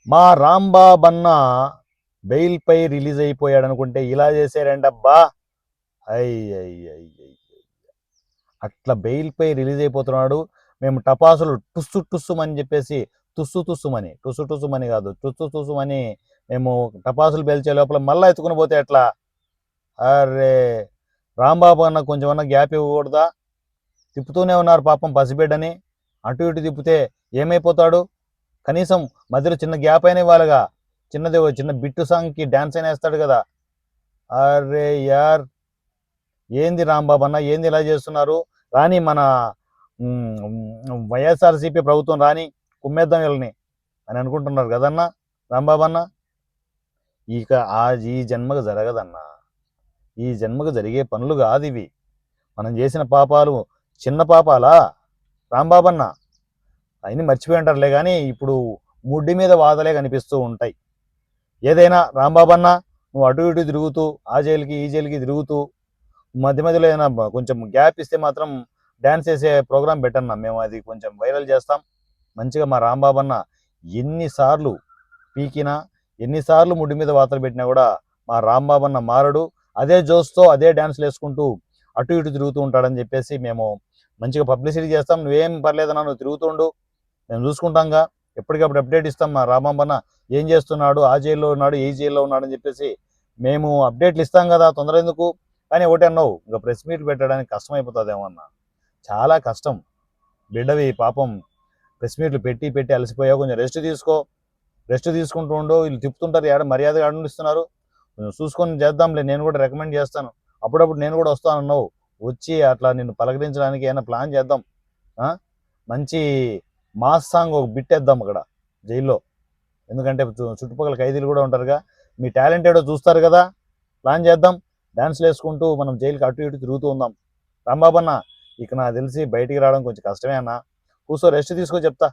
మా రాంబాబు అన్న బెయిల్ పై రిలీజ్ అయిపోయాడు అనుకుంటే ఇలా చేశారంటబ్బా. అయ్యి అట్లా బెయిల్ పై రిలీజ్ అయిపోతున్నాడు. మేము టపాసులు టుస్సు టుస్సుమని చెప్పేసి టుస్సు టుస్సుమని కాదు టుస్సు టుస్సుమని మేము టపాసులు పేల్చే లోపల మళ్ళీ ఎత్తుకుని పోతే ఎట్లా? అరే రాంబాబు అన్న కొంచెం అన్న గ్యాప్ ఇవ్వకూడదా? తిప్పుతూనే ఉన్నారు పాపం పసిబిడ్డని. అటు ఇటు తిప్పితే ఏమైపోతాడు? కనీసం మధ్యలో చిన్న గ్యాప్ అయినా ఇవ్వాలిగా. చిన్న బిట్టు సాంగ్కి డ్యాన్స్ అయినా వేస్తాడు కదా. అరే యార్, ఏంది రాంబాబు అన్న, ఏంది ఇలా చేస్తున్నారు? రాని మన వైఎస్ఆర్సీపీ ప్రభుత్వం రాని కుమ్మేద్దాం వీళ్ళని అని అనుకుంటున్నారు కదన్నా రాంబాబు అన్న. ఇక ఈ జన్మకు జరగదన్నా. ఈ జన్మకు జరిగే పనులు కాదు ఇవి. మనం చేసిన పాపాలు చిన్న పాపాలా రాంబాబన్న? అవన్నీ మర్చిపోయి ఉంటారులే కానీ ఇప్పుడు ముడ్డి మీద వాదలే కనిపిస్తూ ఉంటాయి. ఏదైనా రాంబాబన్న, నువ్వు అటు ఇటు తిరుగుతూ ఆ జైలుకి ఈ జైలుకి తిరుగుతూ మధ్య మధ్యలో ఏదైనా కొంచెం గ్యాప్ ఇస్తే మాత్రం డ్యాన్స్ వేసే ప్రోగ్రాం పెట్టన్నా, మేము అది కొంచెం వైరల్ చేస్తాం. మంచిగా మా రాంబాబన్న ఎన్నిసార్లు పీకినా, ఎన్నిసార్లు ముడ్డి మీద వాతలు పెట్టినా కూడా మా రాంబాబన్న మారడు. అదే జోస్తో అదే డ్యాన్స్లు వేసుకుంటూ అటు ఇటు తిరుగుతూ ఉంటాడని చెప్పేసి మేము మంచిగా పబ్లిసిటీ చేస్తాం. నువ్వేం పర్లేదన్నా, నువ్వు తిరుగుతుండు, మేము చూసుకుంటాంగా. ఎప్పటికప్పుడు అప్డేట్ ఇస్తాం. మా రాంబాబన్న ఏం చేస్తున్నాడు, ఆ జైల్లో ఉన్నాడు, ఈ జైల్లో ఉన్నాడు అని చెప్పేసి మేము అప్డేట్లు ఇస్తాం కదా, తొందర ఎందుకు? కానీ ఒకటి అన్నావు, ఇంకా ప్రెస్ మీట్ పెట్టడానికి కష్టమైపోతుందేమో అన్న. చాలా కష్టం బిడ్డవి పాపం. ప్రెస్ మీట్లు పెట్టి పెట్టి అలసిపోయావు, కొంచెం రెస్ట్ తీసుకో. రెస్ట్ తీసుకుంటూ ఉండవు. వీళ్ళు తిప్పుతుంటారు, ఏడ మర్యాదగా అడుగునిస్తున్నారు. కొంచెం చూసుకొని చేద్దాంలే, నేను కూడా రికమెండ్ చేస్తాను. అప్పుడప్పుడు నేను కూడా వస్తాను అన్నావు, వచ్చి అట్లా నిన్ను పలకరించడానికి ఏమైనా ప్లాన్ చేద్దాం. మంచి మాస్ సాంగ్ ఒక బిట్టేద్దాం అక్కడ జైల్లో. ఎందుకంటే చుట్టుపక్కల ఖైదీలు కూడా ఉంటారుగా, మీ టాలెంట్ ఏడో చూస్తారు కదా. ప్లాన్ చేద్దాం, డ్యాన్స్లు వేసుకుంటూ మనం జైలుకి అటు ఇటు తిరుగుతూ ఉందాం. రాంబాబన్న, ఇక నాకు తెలిసి బయటికి రావడం కొంచెం కష్టమే అన్న. కూర్చో, రెస్ట్ తీసుకో చెప్తా.